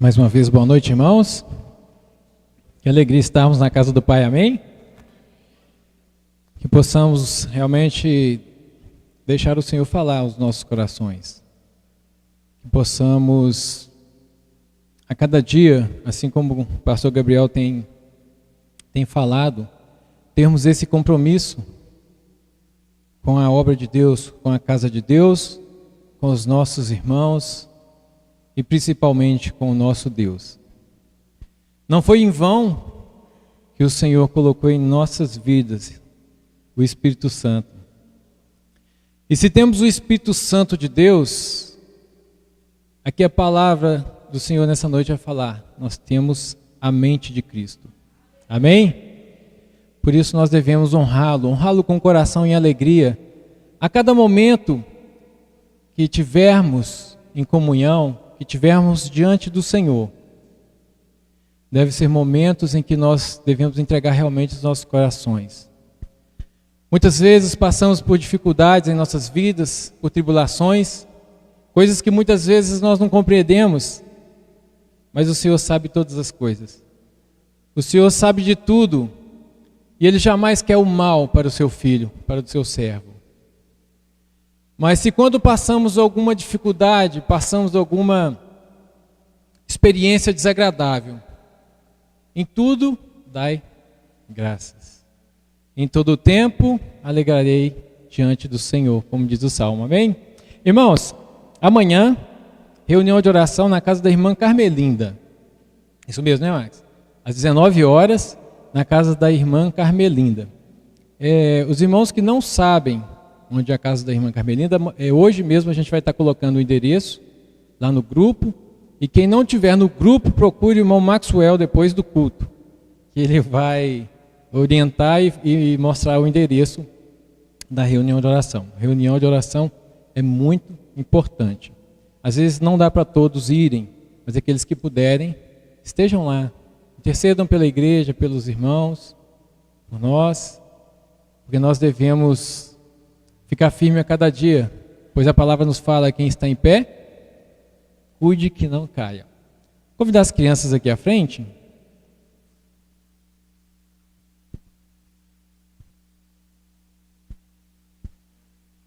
Mais uma vez, boa noite, irmãos. Que alegria estarmos na casa do Pai, amém? Que possamos realmente deixar o Senhor falar aos nossos corações. Que possamos, a cada dia, assim como o pastor Gabriel tem falado, termos esse compromisso com a obra de Deus, com a casa de Deus, com os nossos irmãos e principalmente com o nosso Deus. Não foi em vão que o Senhor colocou em nossas vidas o Espírito Santo. E se temos o Espírito Santo de Deus, aqui a palavra do Senhor nessa noite vai falar, nós temos a mente de Cristo. Amém? Por isso nós devemos honrá-lo com o coração em alegria. A cada momento que tivermos em comunhão, que tivermos diante do Senhor, deve ser momentos em que nós devemos entregar realmente os nossos corações. Muitas vezes passamos por dificuldades em nossas vidas, por tribulações, coisas que muitas vezes nós não compreendemos, mas o Senhor sabe todas as coisas. O Senhor sabe de tudo, e Ele jamais quer o mal para o seu filho, para o seu servo. Mas se quando passamos alguma dificuldade, passamos alguma experiência desagradável, em tudo dai graças. Em todo o tempo alegrarei diante do Senhor, como diz o Salmo, amém? Irmãos, amanhã, reunião de oração na casa da irmã Carmelinda. Isso mesmo, né, Max? Às 19 horas, na casa da irmã Carmelinda. Os irmãos que não sabem onde é a casa da irmã Carmelinda, hoje mesmo a gente vai estar colocando o endereço lá no grupo, e quem não tiver no grupo, procure o irmão Maxwell depois do culto, que ele vai orientar e mostrar o endereço da reunião de oração. Reunião de oração é muito importante. Às vezes não dá para todos irem, mas aqueles que puderem, estejam lá, intercedam pela igreja, pelos irmãos, por nós, porque nós devemos ficar firme a cada dia, pois a palavra nos fala: quem está em pé, cuide que não caia. Vou convidar as crianças aqui à frente.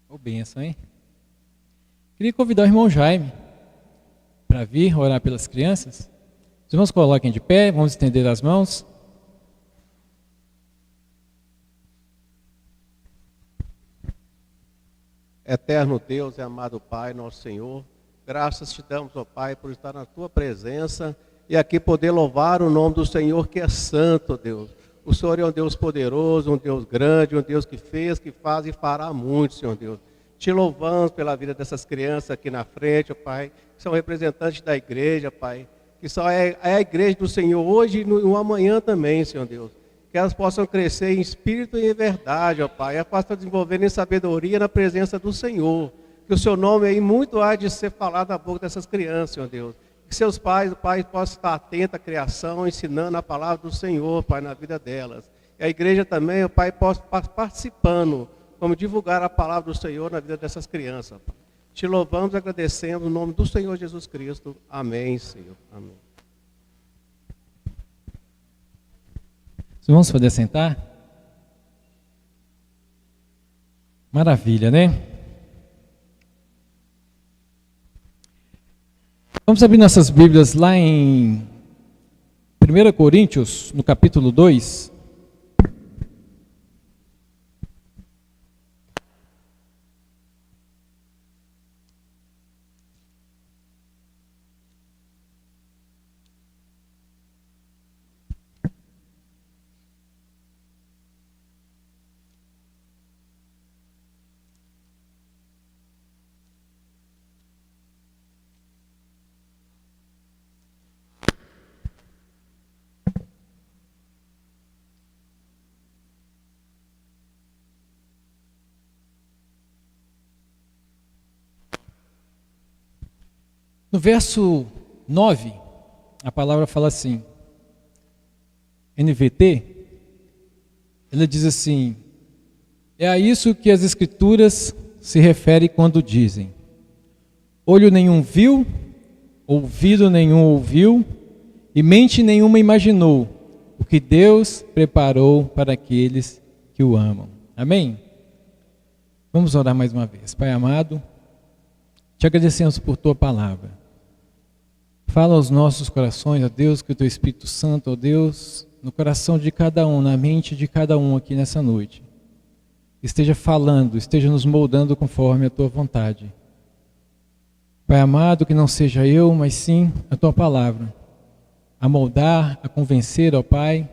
Ô, bênção, hein? Queria convidar o irmão Jaime para vir orar pelas crianças. Os irmãos coloquem de pé, vamos estender as mãos. Eterno Deus e amado Pai, nosso Senhor, graças te damos, ó Pai, por estar na tua presença e aqui poder louvar o nome do Senhor, que é santo, Deus. O Senhor é um Deus poderoso, um Deus grande, um Deus que fez, que faz e fará muito, Senhor Deus. Te louvamos pela vida dessas crianças aqui na frente, ó Pai, que são representantes da igreja, Pai, que só é a igreja do Senhor hoje e no amanhã também, Senhor Deus. Que elas possam crescer em espírito e em verdade, ó Pai, elas possam desenvolver em sabedoria na presença do Senhor. Que o seu nome aí muito há de ser falado na boca dessas crianças, Senhor Deus. Que seus pais, o Pai, possam estar atentos à criação, ensinando a palavra do Senhor, Pai, na vida delas. E a igreja também, o Pai, possa estar participando, como divulgar a palavra do Senhor na vida dessas crianças, Pai. Te louvamos e agradecemos no nome do Senhor Jesus Cristo. Amém, Senhor. Amém. Vamos poder sentar? Maravilha, né? Vamos abrir nossas Bíblias lá em 1 Coríntios, no capítulo 2. No verso 9, a palavra fala assim, NVT, ela diz assim: é a isso que as Escrituras se referem quando dizem: olho nenhum viu, ouvido nenhum ouviu e mente nenhuma imaginou o que Deus preparou para aqueles que o amam. Amém? Vamos orar mais uma vez. Pai amado, te agradecemos por tua palavra. Fala aos nossos corações, ó Deus, que o teu Espírito Santo, ó Deus, no coração de cada um, na mente de cada um aqui nessa noite, esteja falando, esteja nos moldando conforme a tua vontade. Pai amado, que não seja eu, mas sim a tua palavra, a moldar, a convencer, ó Pai,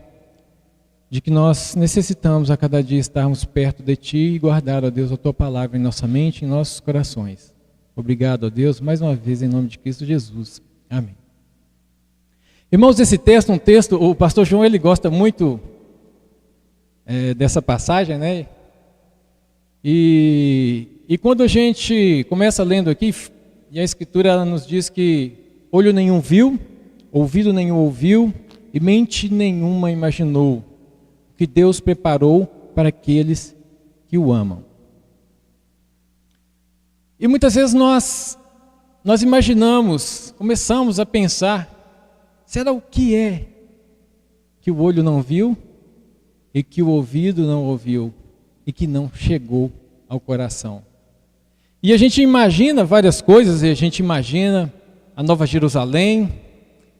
de que nós necessitamos a cada dia estarmos perto de Ti e guardar, ó Deus, a Tua palavra em nossa mente e em nossos corações. Obrigado, ó Deus, mais uma vez em nome de Cristo Jesus. Amém. Irmãos, esse texto, um texto, o pastor João, ele gosta muito dessa passagem, né? E quando a gente começa lendo aqui, e a Escritura ela nos diz que olho nenhum viu, ouvido nenhum ouviu e mente nenhuma imaginou o que Deus preparou para aqueles que o amam. E muitas vezes nós imaginamos, começamos a pensar, será o que é que o olho não viu e que o ouvido não ouviu e que não chegou ao coração? E a gente imagina várias coisas, e a gente imagina a Nova Jerusalém,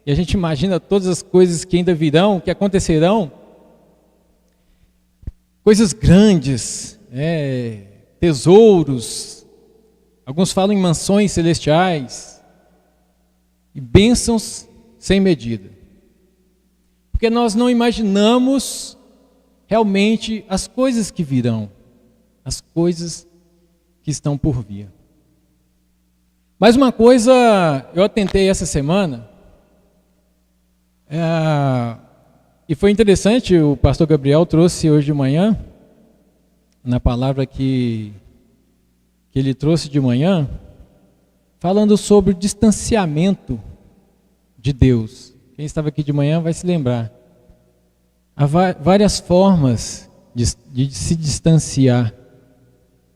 e a gente imagina todas as coisas que ainda virão, que acontecerão, coisas grandes, tesouros, alguns falam em mansões celestiais, e bênçãos sem medida. Porque nós não imaginamos realmente as coisas que virão, as coisas que estão por vir. Mas uma coisa, eu atentei essa semana, e foi interessante, o pastor Gabriel trouxe hoje de manhã, na palavra que ele trouxe de manhã, falando sobre o distanciamento de Deus. Quem estava aqui de manhã vai se lembrar. Há várias formas de se distanciar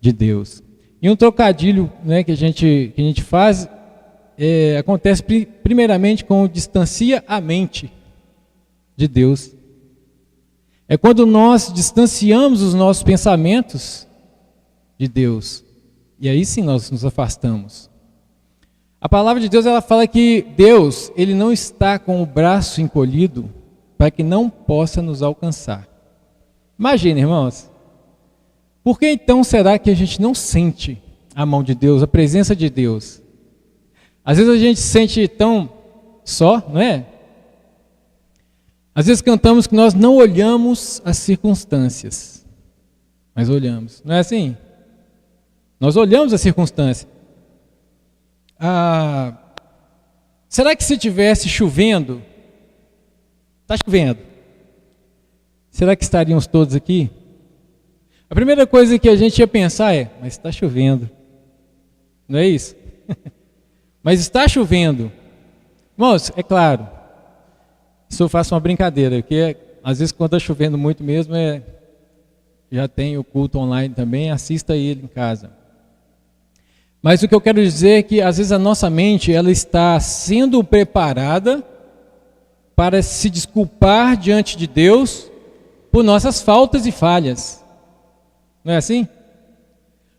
de Deus. E um trocadilho, né, que a gente faz, acontece primeiramente com o distancia a mente de Deus. É quando nós distanciamos os nossos pensamentos de Deus. E aí sim nós nos afastamos. A palavra de Deus, ela fala que Deus, Ele não está com o braço encolhido para que não possa nos alcançar. Imagina, irmãos. Por que então será que a gente não sente a mão de Deus, a presença de Deus? Às vezes a gente se sente tão só, não é? Às vezes cantamos que nós não olhamos as circunstâncias, mas olhamos. Não é assim? Nós olhamos as circunstâncias. Será que se tivesse chovendo, está chovendo, será que estaríamos todos aqui? A primeira coisa que a gente ia pensar mas está chovendo. Não é isso? Mas está chovendo. Irmãos, é claro, isso eu faço uma brincadeira, porque às vezes quando está chovendo muito mesmo, já tem o culto online também, assista ele em casa. Mas o que eu quero dizer é que às vezes a nossa mente ela está sendo preparada para se desculpar diante de Deus por nossas faltas e falhas. Não é assim?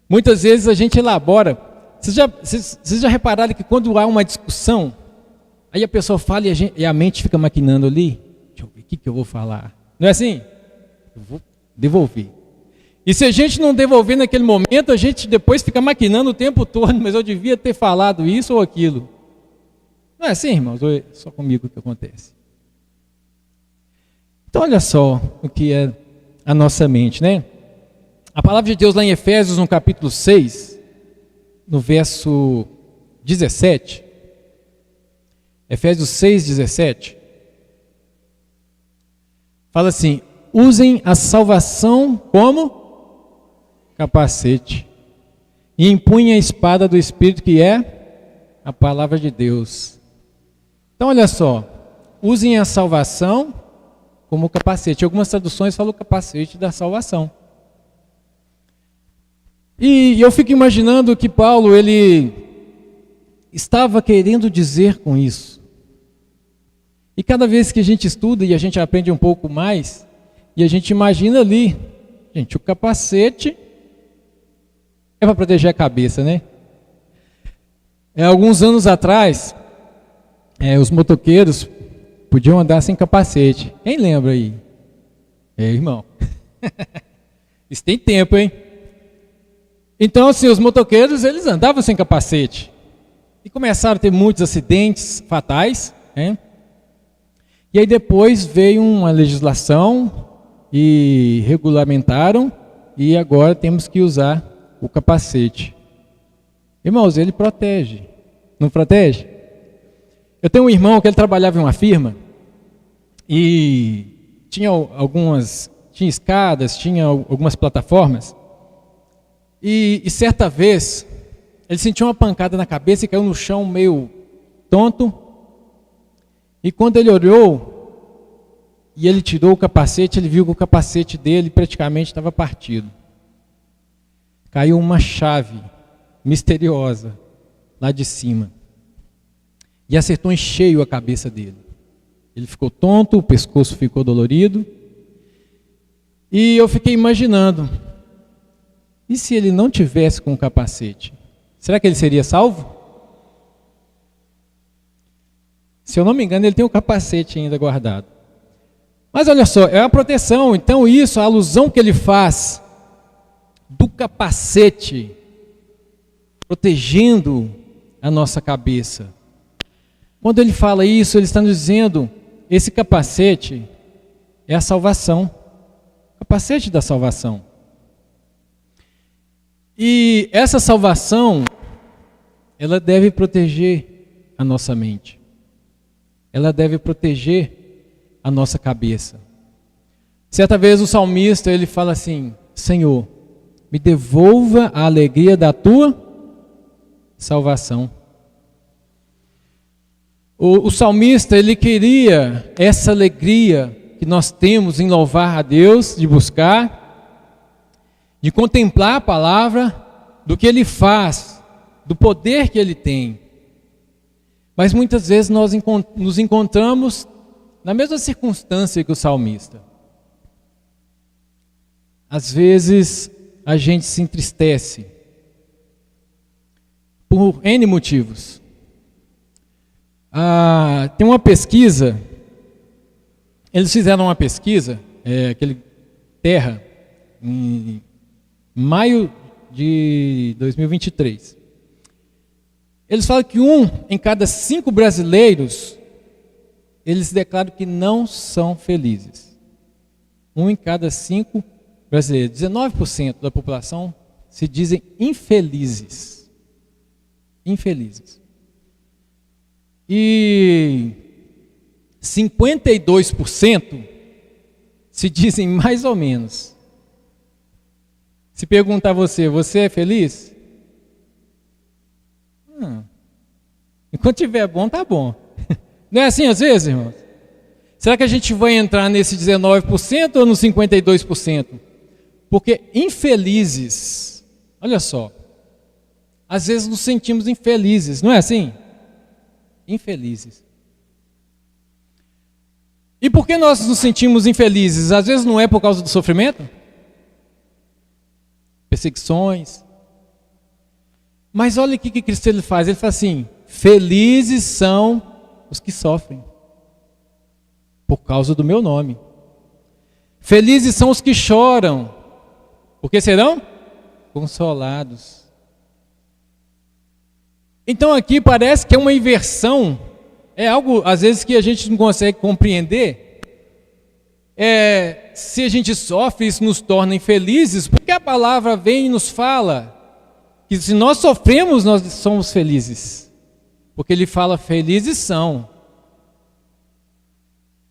Muitas vezes a gente elabora. Vocês já repararam que quando há uma discussão, aí a pessoa fala e a mente fica maquinando ali? Deixa eu ver, o que eu vou falar? Não é assim? Eu vou devolver. E se a gente não devolver naquele momento, a gente depois fica maquinando o tempo todo, mas eu devia ter falado isso ou aquilo. Não é assim, irmãos? Ou é só comigo que acontece? Então olha só o que é a nossa mente, né? A palavra de Deus lá em Efésios, no capítulo 6, no verso 17, Efésios 6, 17, fala assim: usem a salvação como capacete e empunhem a espada do Espírito, que é a palavra de Deus. Então olha só, usem a salvação como capacete. Algumas traduções falam capacete da salvação. E eu fico imaginando que Paulo, ele estava querendo dizer com isso? E cada vez que a gente estuda e a gente aprende um pouco mais, e a gente imagina ali, gente, o capacete é para proteger a cabeça, né? Alguns anos atrás, os motoqueiros podiam andar sem capacete. Quem lembra aí? Irmão. Isso tem tempo, hein? Então, assim, os motoqueiros, eles andavam sem capacete. E começaram a ter muitos acidentes fatais, né? E aí depois veio uma legislação e regulamentaram, e agora temos que usar o capacete. Irmãos, ele protege. Não protege? Eu tenho um irmão que ele trabalhava em uma firma e tinha escadas, tinha algumas plataformas. E certa vez, ele sentiu uma pancada na cabeça e caiu no chão meio tonto. E quando ele olhou e ele tirou o capacete, ele viu que o capacete dele praticamente estava partido. Caiu uma chave misteriosa lá de cima e acertou em cheio a cabeça dele. Ele ficou tonto, o pescoço ficou dolorido. E eu fiquei imaginando, e se ele não tivesse com o capacete? Será que ele seria salvo? Se eu não me engano, ele tem o capacete ainda guardado. Mas olha só, é a proteção. Então isso, a alusão que ele faz do capacete protegendo a nossa cabeça. Quando ele fala isso, ele está nos dizendo, esse capacete é a salvação. Capacete da salvação. E essa salvação, ela deve proteger a nossa mente. Ela deve proteger a nossa cabeça. Certa vez o salmista, ele fala assim, Senhor, me devolva a alegria da tua salvação. O salmista, ele queria essa alegria que nós temos em louvar a Deus, de buscar, de contemplar a palavra, do que ele faz, do poder que ele tem. Mas muitas vezes nós nos encontramos na mesma circunstância que o salmista. Às vezes a gente se entristece por N motivos. Tem uma pesquisa, eles fizeram uma pesquisa, aquele Terra, em maio de 2023. Eles falam que 1 em cada 5 brasileiros, eles declaram que não são felizes. 1 em cada 5 brasileiros, 19% da população se dizem infelizes. Infelizes. E 52% se dizem mais ou menos. Se perguntar a você, você é feliz? Enquanto tiver bom, tá bom. Não é assim às vezes, irmãos? Será que a gente vai entrar nesse 19% ou no 52%? Porque infelizes, olha só, às vezes nos sentimos infelizes, não é assim? Infelizes. E por que nós nos sentimos infelizes? Às vezes não é por causa do sofrimento? Perseguições. Mas olha o que Cristo ele faz. Ele fala assim, felizes são os que sofrem por causa do meu nome. Felizes são os que choram, porque serão consolados. Então aqui parece que é uma inversão, é algo às vezes que a gente não consegue compreender. Se a gente sofre, isso nos torna infelizes, porque a palavra vem e nos fala que se nós sofremos, nós somos felizes. Porque ele fala, felizes são.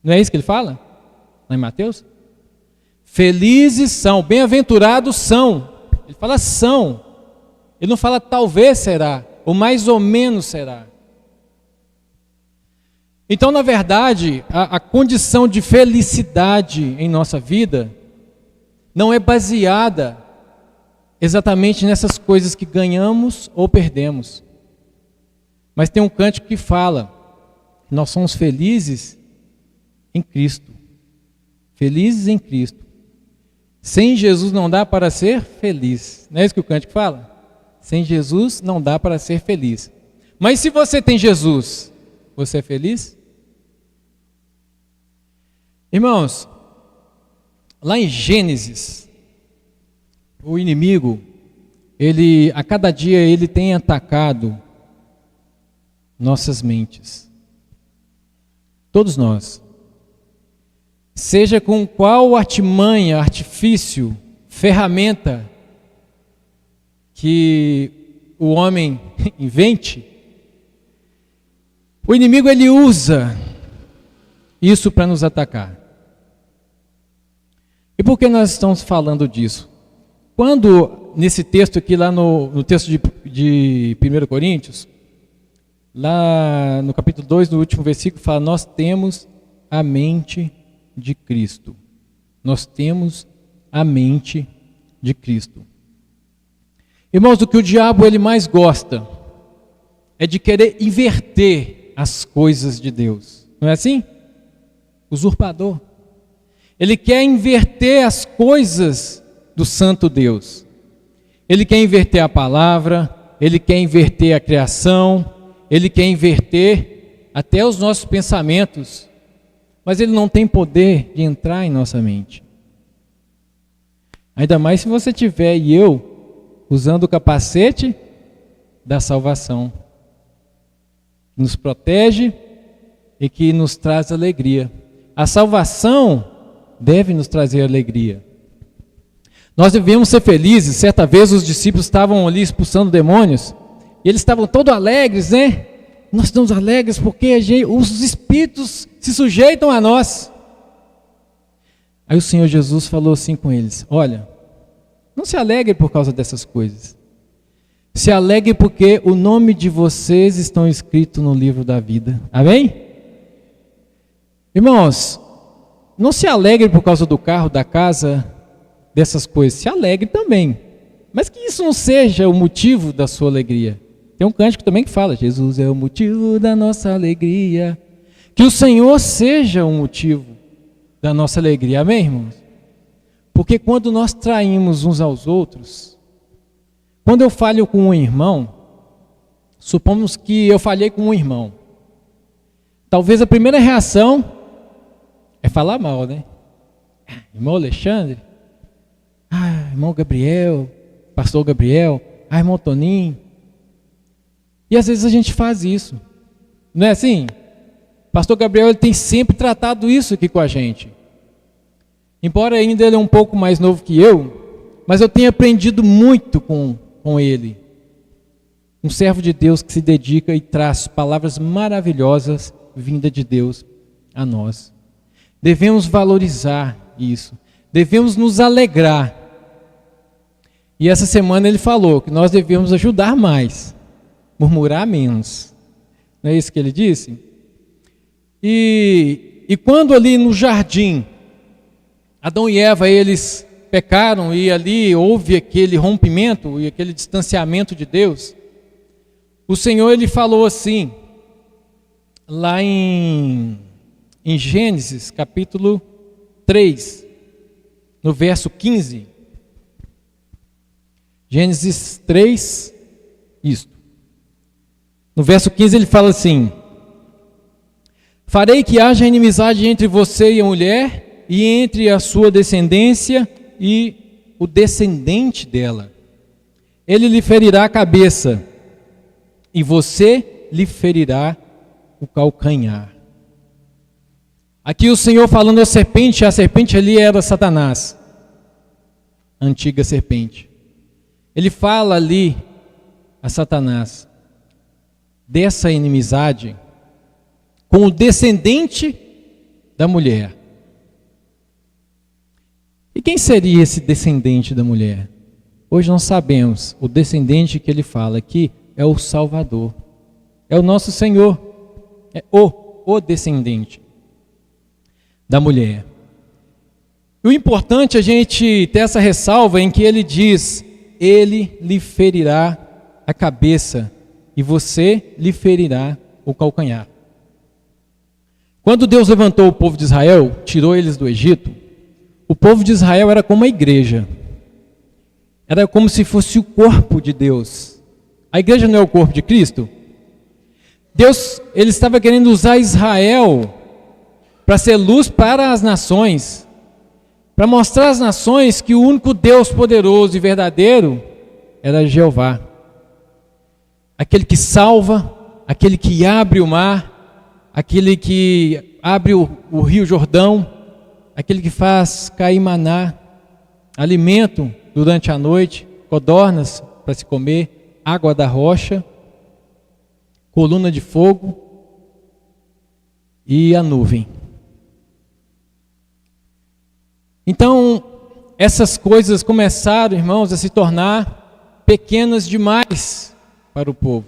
Não é isso que ele fala? Lá em Mateus? Felizes são, bem-aventurados são. Ele fala são. Ele não fala talvez será, ou mais ou menos será. Então, na verdade, a condição de felicidade em nossa vida não é baseada exatamente nessas coisas que ganhamos ou perdemos, Mas tem um cântico que fala que nós somos felizes em Cristo. Felizes em Cristo. Sem Jesus não dá para ser feliz. Não é isso que o cântico fala? Sem Jesus não dá para ser feliz. Mas se você tem Jesus, você é feliz? Irmãos, lá em Gênesis, o inimigo, a cada dia ele tem atacado nossas mentes. Todos nós. Seja com qual artimanha, artifício, ferramenta que o homem invente, o inimigo ele usa isso para nos atacar. E por que nós estamos falando disso? Quando, nesse texto aqui, lá no texto de 1 Coríntios, lá no capítulo 2, no último versículo, fala: nós temos a mente de Cristo. Nós temos a mente de Cristo. Irmãos, o que o diabo ele mais gosta é de querer inverter as coisas de Deus. Não é assim? Usurpador. Ele quer inverter as coisas do santo Deus. Ele quer inverter a palavra, ele quer inverter a criação, ele quer inverter até os nossos pensamentos, mas ele não tem poder de entrar em nossa mente. Ainda mais se você tiver, e eu, usando o capacete da salvação, que nos protege e que nos traz alegria. A salvação deve nos trazer alegria. Nós devemos ser felizes. Certa vez os discípulos estavam ali expulsando demônios, e eles estavam todos alegres, né? Nós estamos alegres porque os espíritos se sujeitam a nós. Aí o Senhor Jesus falou assim com eles: olha, não se alegre por causa dessas coisas. Se alegre porque o nome de vocês estão escrito no livro da vida. Amém? Irmãos, não se alegre por causa do carro, da casa, dessas coisas. Se alegre também. Mas que isso não seja o motivo da sua alegria. Tem um cântico também que fala: Jesus é o motivo da nossa alegria. Que o Senhor seja o motivo da nossa alegria. Amém, irmãos? Porque quando nós traímos uns aos outros, quando eu falho com um irmão, supomos que eu falhei com um irmão. Talvez a primeira reação é falar mal, né? Irmão Alexandre, irmão Gabriel, pastor Gabriel, irmão Toninho. E às vezes a gente faz isso. Não é assim? Pastor Gabriel ele tem sempre tratado isso aqui com a gente. Embora ainda ele é um pouco mais novo que eu, mas eu tenho aprendido muito com ele. Um servo de Deus que se dedica e traz palavras maravilhosas vinda de Deus a nós. Devemos valorizar isso. Devemos nos alegrar. E essa semana ele falou que nós devemos ajudar mais, murmurar menos. Não é isso que ele disse? E quando ali no jardim, Adão e Eva, eles pecaram e ali houve aquele rompimento e aquele distanciamento de Deus, o Senhor ele falou assim, lá em Gênesis capítulo 3, no verso 15. Gênesis 3, isto. No verso 15 ele fala assim: farei que haja inimizade entre você e a mulher, e entre a sua descendência e o descendente dela. Ele lhe ferirá a cabeça, e você lhe ferirá o calcanhar. Aqui o Senhor falando a serpente ali era Satanás, a antiga serpente. Ele fala ali a Satanás dessa inimizade com o descendente da mulher. E quem seria esse descendente da mulher? Hoje nós sabemos, o descendente que ele fala aqui é o Salvador, é o nosso Senhor, é o descendente da mulher. E o importante é a gente ter essa ressalva em que ele diz: ele lhe ferirá a cabeça e você lhe ferirá o calcanhar. Quando Deus levantou o povo de Israel, tirou eles do Egito, o povo de Israel era como a igreja. Era como se fosse o corpo de Deus. A igreja não é o corpo de Cristo? Deus, ele estava querendo usar Israel para ser luz para as nações, para mostrar às nações que o único Deus poderoso e verdadeiro era Jeová. Aquele que salva, aquele que abre o mar, aquele que abre o rio Jordão, aquele que faz cair maná, alimento durante a noite, codornas para se comer, água da rocha, coluna de fogo e a nuvem. Então, essas coisas começaram, irmãos, a se tornar pequenas demais para o povo.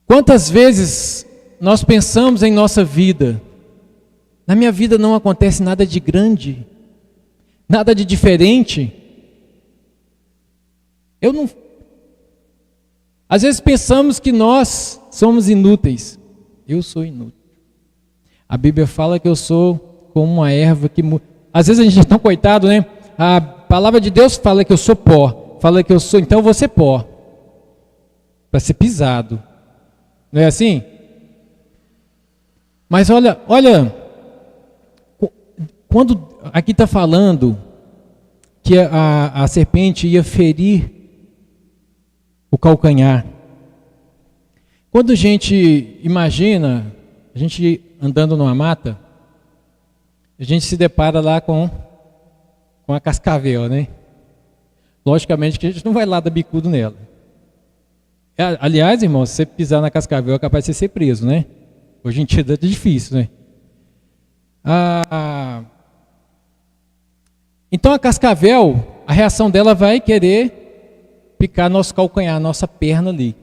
Quantas vezes nós pensamos em nossa vida? Na minha vida não acontece nada de grande, nada de diferente. Às vezes pensamos que nós somos inúteis. Eu sou inútil. A Bíblia fala que eu sou como uma erva que... Às vezes a gente é tão coitado, né? A palavra de Deus fala que eu sou pó. Fala que eu sou, então eu vou ser pó. Para ser pisado. Não é assim? Mas olha, quando aqui está falando que a serpente ia ferir o calcanhar. Quando a gente imagina, a gente andando numa mata, a gente se depara lá com a cascavel, né? Logicamente que a gente não vai lá dar bicudo nela. Aliás, irmão, se você pisar na cascavel é capaz de você ser preso, né? Hoje em dia é difícil, né? Então a cascavel, a reação dela vai querer picar nosso calcanhar, nossa perna ali.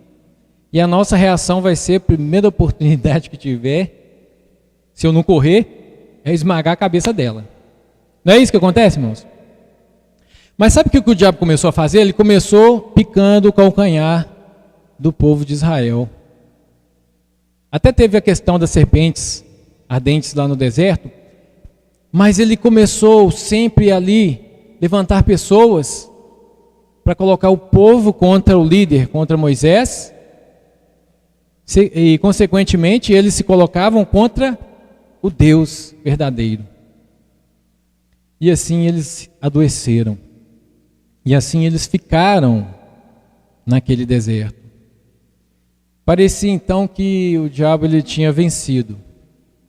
E a nossa reação vai ser, a primeira oportunidade que tiver, se eu não correr, é esmagar a cabeça dela. Não é isso que acontece, irmãos? Mas sabe o que o diabo começou a fazer? Ele começou picando o calcanhar do povo de Israel. Até teve a questão das serpentes ardentes lá no deserto, mas ele começou sempre ali levantar pessoas para colocar o povo contra o líder, contra Moisés, e consequentemente eles se colocavam contra o Deus verdadeiro. E assim eles adoeceram. E assim eles ficaram naquele deserto. Parecia então que o diabo ele tinha vencido.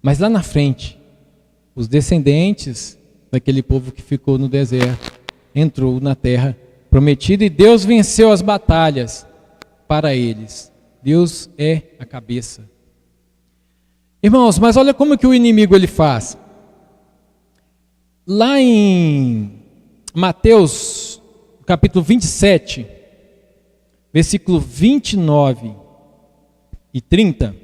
Mas lá na frente, os descendentes daquele povo que ficou no deserto, entrou na terra prometida e Deus venceu as batalhas para eles. Deus é a cabeça. Irmãos, mas olha como que o inimigo ele faz. Lá em Mateus, capítulo 27, versículo 29 e 30,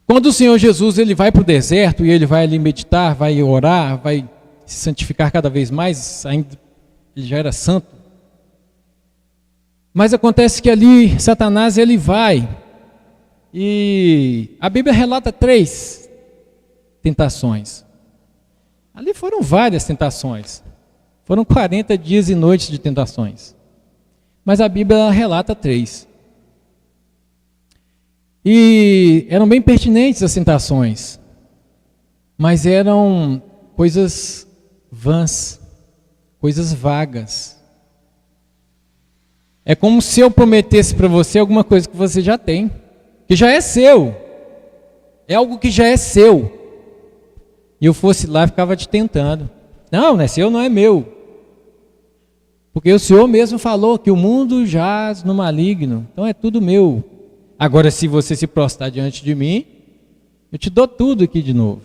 quando o Senhor Jesus ele vai para o deserto e ele vai ali meditar, vai orar, vai se santificar cada vez mais, ainda ele já era santo. Mas acontece que ali Satanás ele vai e a Bíblia relata 3 tentações. Ali foram várias tentações. Foram 40 dias e noites de tentações. Mas a Bíblia relata 3. E eram bem pertinentes as tentações. Mas eram coisas vãs, coisas vagas. É como se eu prometesse para você alguma coisa que você já tem, que já é seu. É algo que já é seu. E eu fosse lá e ficava te tentando. Não é seu, não é meu. Porque o Senhor mesmo falou que o mundo jaz no maligno. Então é tudo meu. Agora se você se prostrar diante de mim, eu te dou tudo aqui de novo.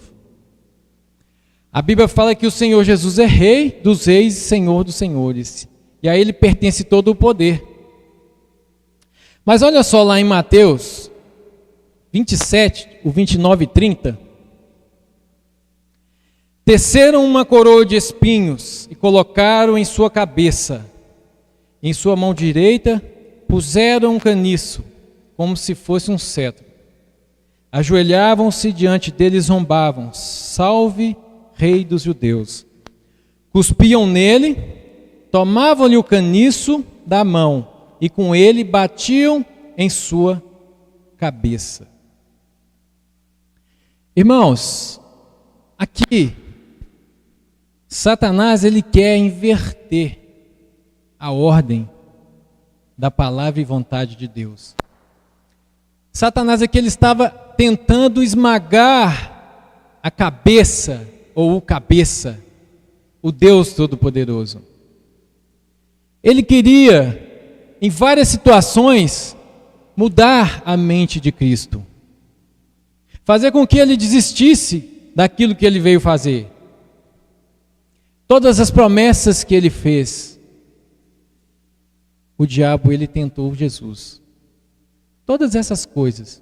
A Bíblia fala que o Senhor Jesus é Rei dos reis e Senhor dos senhores. E a Ele pertence todo o poder. Mas olha só lá em Mateus 27, o 29 e 30. Teceram uma coroa de espinhos e colocaram em sua cabeça. Em sua mão direita puseram um caniço, como se fosse um cetro. Ajoelhavam-se diante dele e zombavam: salve, rei dos judeus. Cuspiam nele, tomavam-lhe o caniço da mão e com ele batiam em sua cabeça. Irmãos, aqui, Satanás ele quer inverter a ordem da palavra e vontade de Deus. Satanás aqui ele estava tentando esmagar a cabeça, ou o cabeça, o Deus Todo-Poderoso. Ele queria, em várias situações, mudar a mente de Cristo. Fazer com que ele desistisse daquilo que ele veio fazer. Todas as promessas que ele fez, o diabo ele tentou Jesus. Todas essas coisas.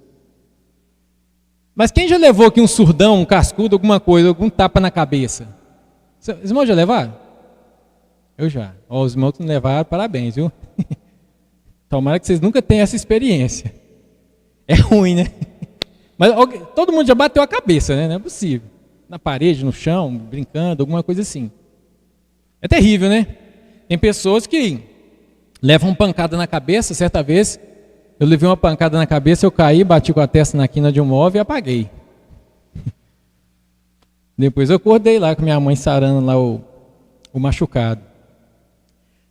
Mas quem já levou aqui um surdão, um cascudo, alguma coisa, algum tapa na cabeça? Os irmãos já levaram? Eu já. Ó, os irmãos que não levaram, parabéns, viu? Tomara que vocês nunca tenham essa experiência. É ruim, né? Mas todo mundo já bateu a cabeça, né? Não é possível. Na parede, no chão, brincando, alguma coisa assim. É terrível, né? Tem pessoas que levam pancada na cabeça. Certa vez, eu levei uma pancada na cabeça, eu caí, bati com a testa na quina de um móvel e apaguei. Depois eu acordei lá com minha mãe sarando lá o machucado.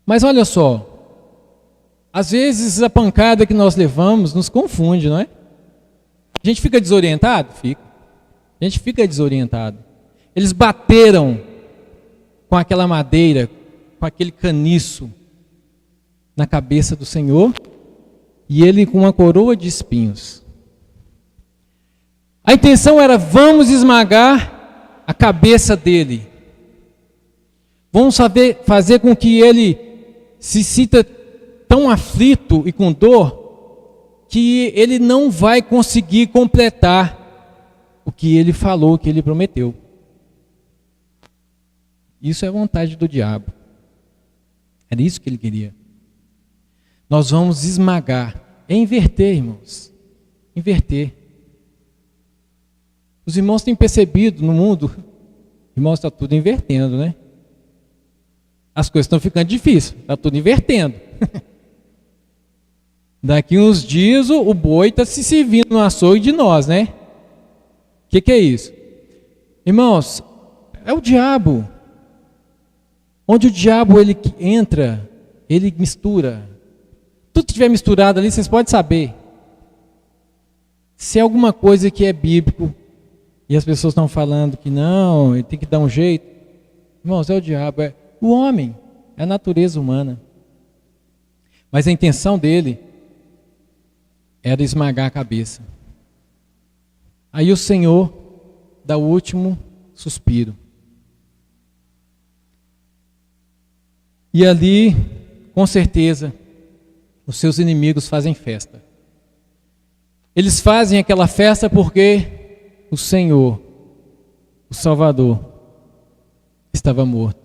Mas olha só, às vezes a pancada que nós levamos nos confunde, não é? A gente fica desorientado? Fica. A gente fica desorientado. Eles bateram com aquela madeira, com aquele caniço na cabeça do Senhor, e ele com uma coroa de espinhos. A intenção era: vamos esmagar a cabeça dele. Vamos fazer com que ele se sinta tão aflito e com dor que ele não vai conseguir completar o que ele falou, o que ele prometeu. Isso é vontade do diabo. Era isso que ele queria. Nós vamos esmagar, é inverter, irmãos. Inverter. Os irmãos têm percebido no mundo, irmãos, está tudo invertendo, né? As coisas estão ficando difíceis, está tudo invertendo. Daqui uns dias o boi está se servindo no açougue de nós, né? O que é isso? Irmãos, é o diabo. Onde o diabo ele entra, ele mistura. Tudo que estiver misturado ali, vocês podem saber. Se é alguma coisa que é bíblico, e as pessoas estão falando que não, ele tem que dar um jeito. Irmãos, é o diabo, é o homem, é a natureza humana. Mas a intenção dele era esmagar a cabeça. Aí o Senhor dá o último suspiro. E ali, com certeza, os seus inimigos fazem festa. Eles fazem aquela festa porque o Senhor, o Salvador, estava morto.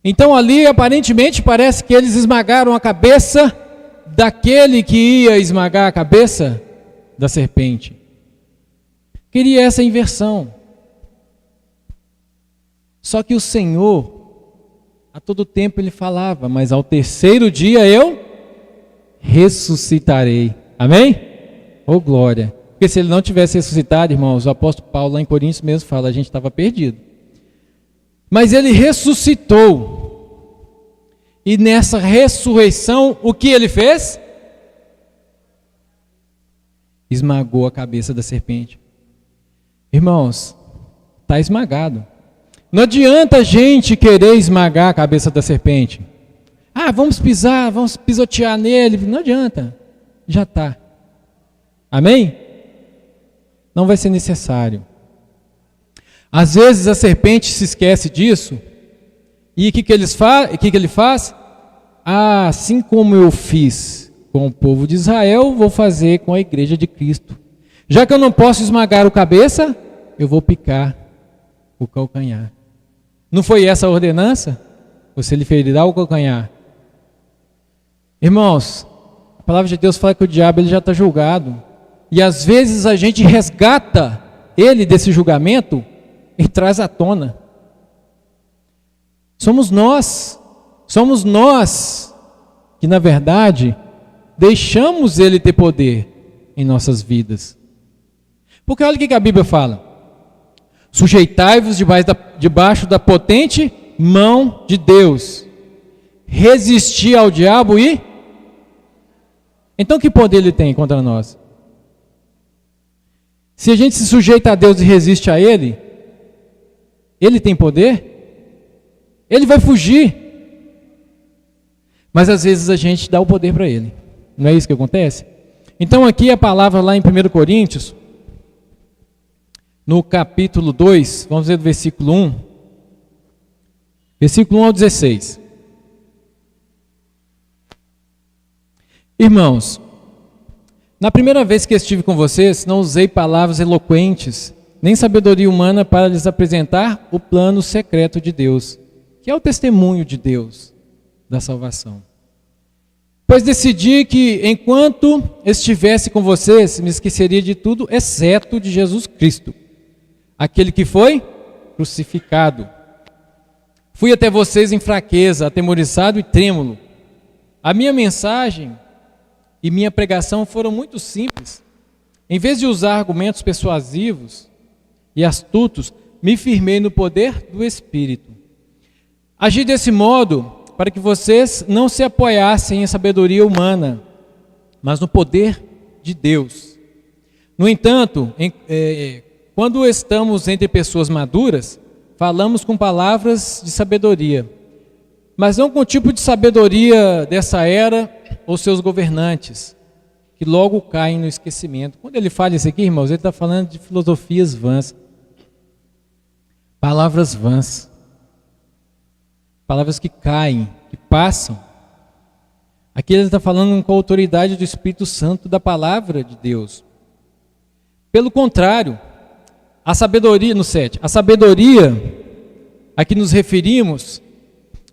Então ali, aparentemente, parece que eles esmagaram a cabeça daquele que ia esmagar a cabeça da serpente. Queria essa inversão. Só que o Senhor, a todo tempo ele falava: mas ao terceiro dia eu ressuscitarei. Amém? Oh glória. Porque se ele não tivesse ressuscitado, irmãos, o apóstolo Paulo lá em Coríntios mesmo fala, a gente estava perdido. Mas ele ressuscitou. E nessa ressurreição, o que ele fez? Esmagou a cabeça da serpente. Irmãos, está esmagado. Não adianta a gente querer esmagar a cabeça da serpente. Ah, vamos pisar, vamos pisotear nele. Não adianta. Já está. Amém? Não vai ser necessário. Às vezes a serpente se esquece disso. E o que ele faz? Ah, assim como eu fiz com o povo de Israel, vou fazer com a igreja de Cristo. Já que eu não posso esmagar o cabeça, eu vou picar o calcanhar. Não foi essa a ordenança? Você lhe ferirá o calcanhar. Irmãos, a palavra de Deus fala que o diabo ele já está julgado. E às vezes a gente resgata ele desse julgamento e traz à tona. Somos nós que na verdade deixamos ele ter poder em nossas vidas. Porque olha o que a Bíblia fala: sujeitai-vos debaixo da potente mão de Deus, resistir ao diabo e... Então que poder ele tem contra nós? Se a gente se sujeita a Deus e resiste a Ele, Ele tem poder? Ele vai fugir. Mas às vezes a gente dá o poder para Ele. Não é isso que acontece? Então aqui a palavra lá em 1 Coríntios, no capítulo 2, vamos ver do versículo 1. Versículo 1 ao 16. Irmãos, na primeira vez que estive com vocês, não usei palavras eloquentes, nem sabedoria humana para lhes apresentar o plano secreto de Deus, que é o testemunho de Deus da salvação. Pois decidi que, enquanto estivesse com vocês, me esqueceria de tudo, exceto de Jesus Cristo, aquele que foi crucificado. Fui até vocês em fraqueza, atemorizado e trêmulo. A minha mensagem e minha pregação foram muito simples. Em vez de usar argumentos persuasivos e astutos, me firmei no poder do Espírito. Agi desse modo para que vocês não se apoiassem em sabedoria humana, mas no poder de Deus. No entanto, quando estamos entre pessoas maduras, falamos com palavras de sabedoria, mas não com o tipo de sabedoria dessa era ou seus governantes, que logo caem no esquecimento. Quando ele fala isso aqui, irmãos, ele está falando de filosofias vãs, palavras vãs, palavras que caem, que passam. Aqui ele está falando com a autoridade do Espírito Santo da palavra de Deus. Pelo contrário, a sabedoria, no 7, a sabedoria a que nos referimos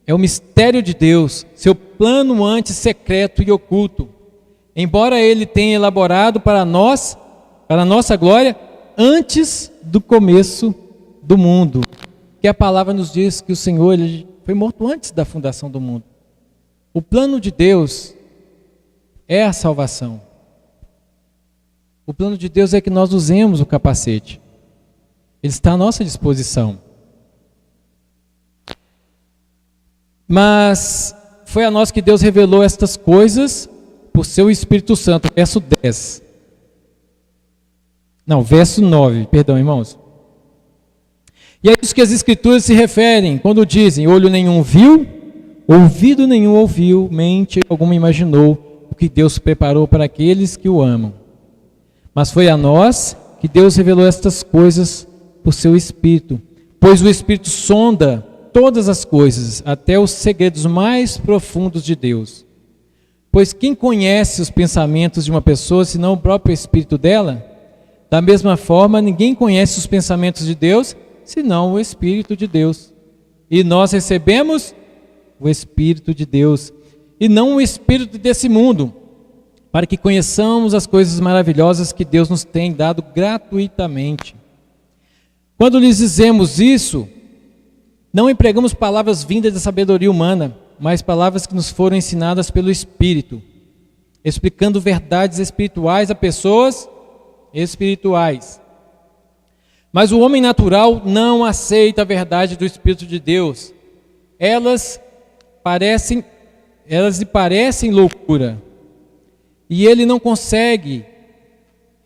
é o mistério de Deus, seu plano antes secreto e oculto, embora ele tenha elaborado para nós, para a nossa glória, antes do começo do mundo. Que a palavra nos diz que o Senhor ele foi morto antes da fundação do mundo. O plano de Deus é a salvação. O plano de Deus é que nós usemos o capacete. Ele está à nossa disposição. Mas foi a nós que Deus revelou estas coisas por seu Espírito Santo. Verso 10. Não, verso 9, perdão, irmãos. E é isso que as Escrituras se referem quando dizem: olho nenhum viu, ouvido nenhum ouviu, mente alguma imaginou o que Deus preparou para aqueles que o amam. Mas foi a nós que Deus revelou estas coisas por seu Espírito, pois o Espírito sonda todas as coisas, até os segredos mais profundos de Deus. Pois quem conhece os pensamentos de uma pessoa, senão o próprio Espírito dela? Da mesma forma, ninguém conhece os pensamentos de Deus, senão o Espírito de Deus. E nós recebemos o Espírito de Deus, e não o Espírito desse mundo, para que conheçamos as coisas maravilhosas que Deus nos tem dado gratuitamente. Quando lhes dizemos isso, não empregamos palavras vindas da sabedoria humana, mas palavras que nos foram ensinadas pelo Espírito, explicando verdades espirituais a pessoas espirituais. Mas o homem natural não aceita a verdade do Espírito de Deus. Elas lhe parecem loucura, e ele não consegue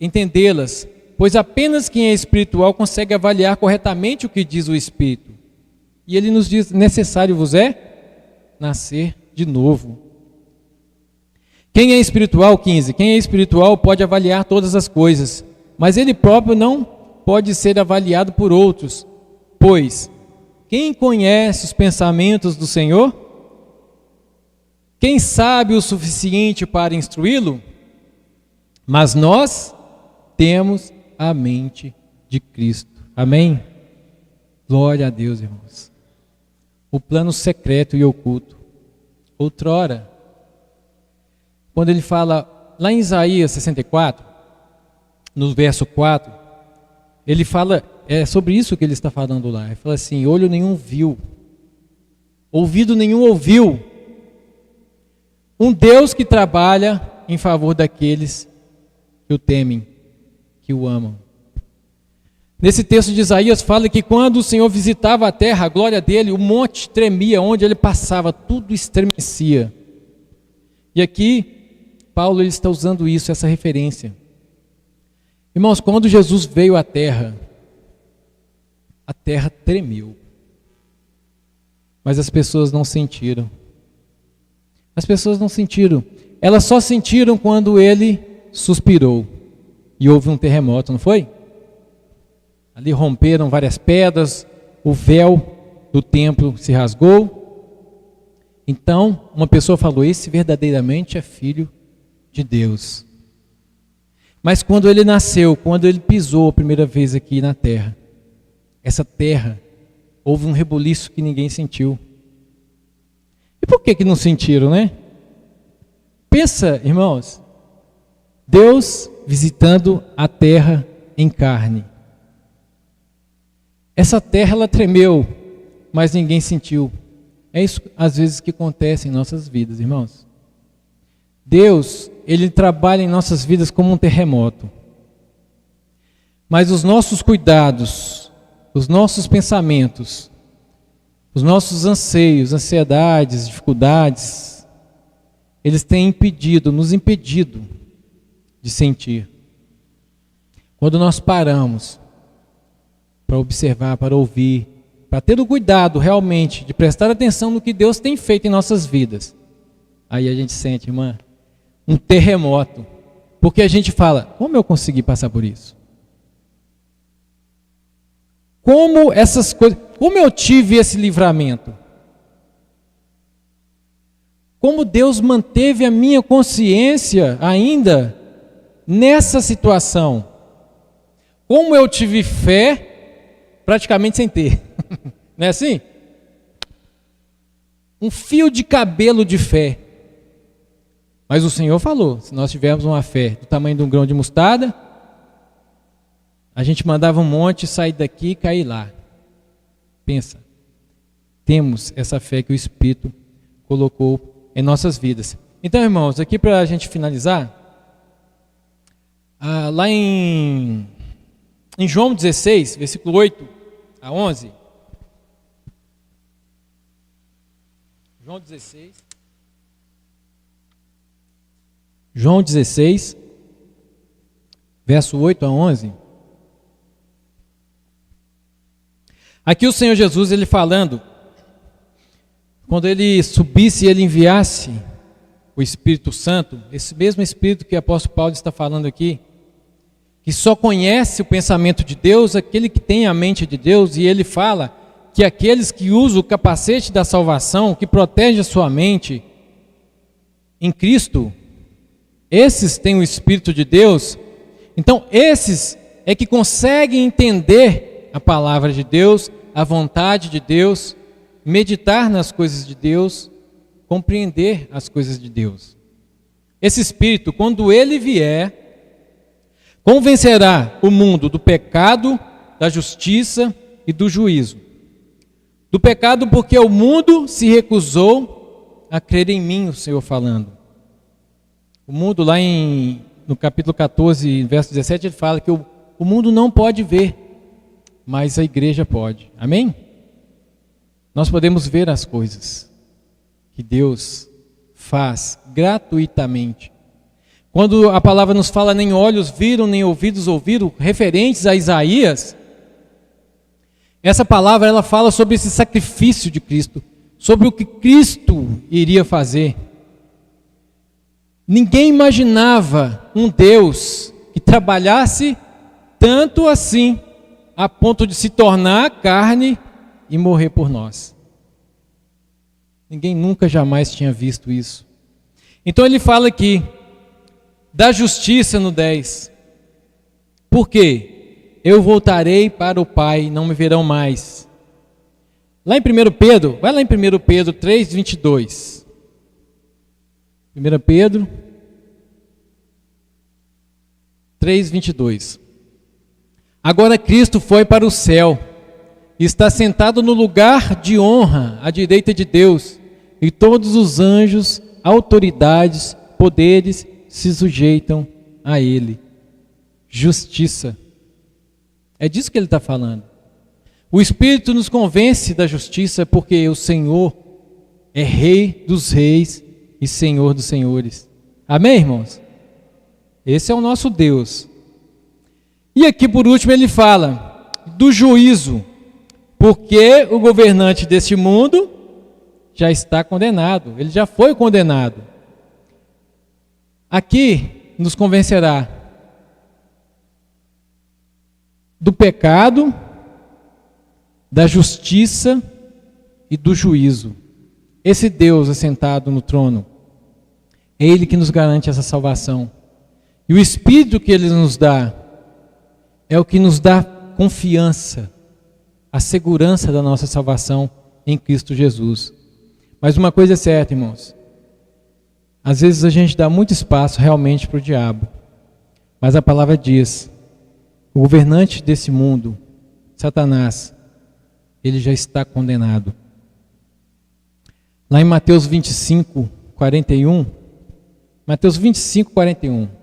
entendê-las, pois apenas quem é espiritual consegue avaliar corretamente o que diz o Espírito. E ele nos diz: necessário vos é nascer de novo. Quem é espiritual, 15, quem é espiritual pode avaliar todas as coisas, mas ele próprio não pode ser avaliado por outros, pois quem conhece os pensamentos do Senhor? Quem sabe o suficiente para instruí-lo? Mas nós temos a mente de Cristo. Amém? Glória a Deus, irmãos. O plano secreto e oculto. Outrora, quando ele fala, lá em Isaías 64, no verso 4, ele fala, é sobre isso que ele está falando lá. Ele fala assim: olho nenhum viu, ouvido nenhum ouviu, um Deus que trabalha em favor daqueles que o temem, que o amam. Nesse texto de Isaías fala que quando o Senhor visitava a terra, a glória dele, o monte tremia, onde ele passava, tudo estremecia. E aqui, Paulo ele está usando isso, essa referência. Irmãos, quando Jesus veio à terra, a terra tremeu. Mas as pessoas não sentiram. As pessoas não sentiram. Elas só sentiram quando ele suspirou. E houve um terremoto, não foi? Ali romperam várias pedras, o véu do templo se rasgou. Então, uma pessoa falou: esse verdadeiramente é filho de Deus. Mas quando ele nasceu, quando ele pisou a primeira vez aqui na terra, essa terra, houve um rebuliço que ninguém sentiu. E por que não sentiram, né? Pensa, irmãos, Deus visitando a terra em carne. Essa terra, ela tremeu, mas ninguém sentiu. É isso, às vezes, que acontece em nossas vidas, irmãos. Deus, ele trabalha em nossas vidas como um terremoto. Mas os nossos cuidados, os nossos pensamentos, os nossos anseios, ansiedades, dificuldades, eles têm impedido, nos impedido de sentir. Quando nós paramos para observar, para ouvir, para ter o cuidado realmente de prestar atenção no que Deus tem feito em nossas vidas, aí a gente sente, irmã, um terremoto, porque a gente fala: como eu consegui passar por isso? Como essas coisas, como eu tive esse livramento? Como Deus manteve a minha consciência ainda nessa situação? Como eu tive fé praticamente sem ter. Não é assim? Um fio de cabelo de fé. Mas o Senhor falou: se nós tivermos uma fé do tamanho de um grão de mostarda, a gente mandava um monte sair daqui e cair lá. Pensa, temos essa fé que o Espírito colocou em nossas vidas. Então, irmãos, aqui para a gente finalizar, lá em João 16, versículo 8 a 11. João 16. João 16, verso 8 a 11. Aqui o Senhor Jesus, ele falando, quando ele subisse e ele enviasse o Espírito Santo, esse mesmo Espírito que o apóstolo Paulo está falando aqui, que só conhece o pensamento de Deus, aquele que tem a mente de Deus, e ele fala que aqueles que usam o capacete da salvação, que protege a sua mente em Cristo, esses têm o Espírito de Deus. Então esses é que conseguem entender a palavra de Deus, a vontade de Deus, meditar nas coisas de Deus, compreender as coisas de Deus. Esse Espírito, quando ele vier, convencerá o mundo do pecado, da justiça e do juízo. Do pecado porque o mundo se recusou a crer em mim, o Senhor falando. O mundo lá no capítulo 14, verso 17, ele fala que o mundo não pode ver, mas a igreja pode. Amém? Nós podemos ver as coisas que Deus faz gratuitamente. Quando a palavra nos fala: nem olhos viram, nem ouvidos ouviram, referentes a Isaías, essa palavra ela fala sobre esse sacrifício de Cristo, sobre o que Cristo iria fazer. Ninguém imaginava um Deus que trabalhasse tanto assim, a ponto de se tornar carne e morrer por nós. Ninguém nunca, jamais tinha visto isso. Então ele fala aqui da justiça no 10. Por quê? Eu voltarei para o Pai, não me verão mais. Lá em 1 Pedro, vai lá em 1 Pedro 3, 22. 1 Pedro 3, 22. Agora Cristo foi para o céu, e está sentado no lugar de honra, à direita de Deus, e todos os anjos, autoridades, poderes se sujeitam a Ele. Justiça. É disso que ele está falando. O Espírito nos convence da justiça porque o Senhor é Rei dos reis e Senhor dos senhores. Amém, irmãos? Esse é o nosso Deus. E aqui por último ele fala do juízo, porque o governante deste mundo já está condenado, ele já foi condenado. Aqui nos convencerá do pecado, da justiça e do juízo. Esse Deus assentado no trono, é Ele que nos garante essa salvação. E o Espírito que Ele nos dá, é o que nos dá confiança, a segurança da nossa salvação em Cristo Jesus. Mas uma coisa é certa, irmãos, às vezes a gente dá muito espaço realmente para o diabo, mas a palavra diz, o governante desse mundo, Satanás, ele já está condenado. Lá em Mateus 25, 41, Mateus 25, 41.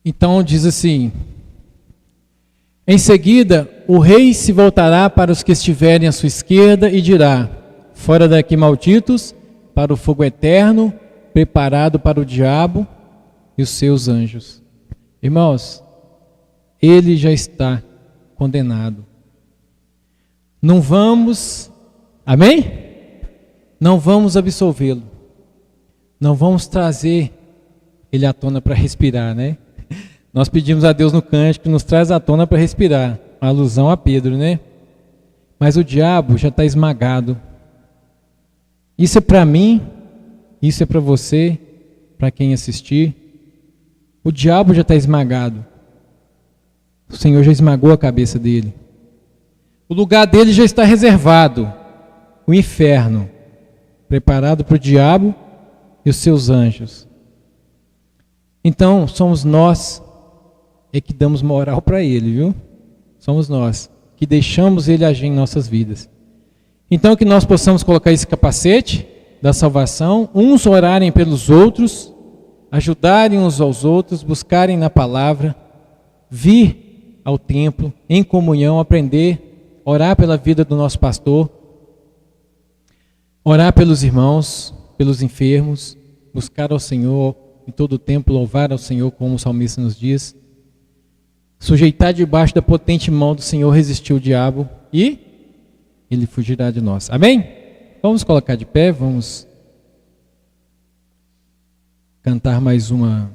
Então diz assim, em seguida o rei se voltará para os que estiverem à sua esquerda e dirá, fora daqui malditos, para o fogo eterno, preparado para o diabo e os seus anjos. Irmãos, ele já está condenado. Não vamos, amém? Não vamos absolvê-lo. Não vamos trazer ele à tona para respirar, né? Nós pedimos a Deus no cântico que nos traz à tona para respirar. Uma alusão a Pedro, né? Mas o diabo já está esmagado. Isso é para mim, isso é para você, para quem assistir. O diabo já está esmagado. O Senhor já esmagou a cabeça dele. O lugar dele já está reservado. O inferno, preparado para o diabo e os seus anjos. Então, somos nós que damos moral para ele, viu? Somos nós que deixamos ele agir em nossas vidas. Então, que nós possamos colocar esse capacete da salvação, uns orarem pelos outros, ajudarem uns aos outros, buscarem na palavra, vir ao templo, em comunhão, aprender, orar pela vida do nosso pastor, orar pelos irmãos, pelos enfermos, buscar ao Senhor em todo o tempo, louvar ao Senhor, como o salmista nos diz, sujeitar debaixo da potente mão do Senhor, resistir o diabo e ele fugirá de nós. Amém? Vamos colocar de pé, vamos cantar mais uma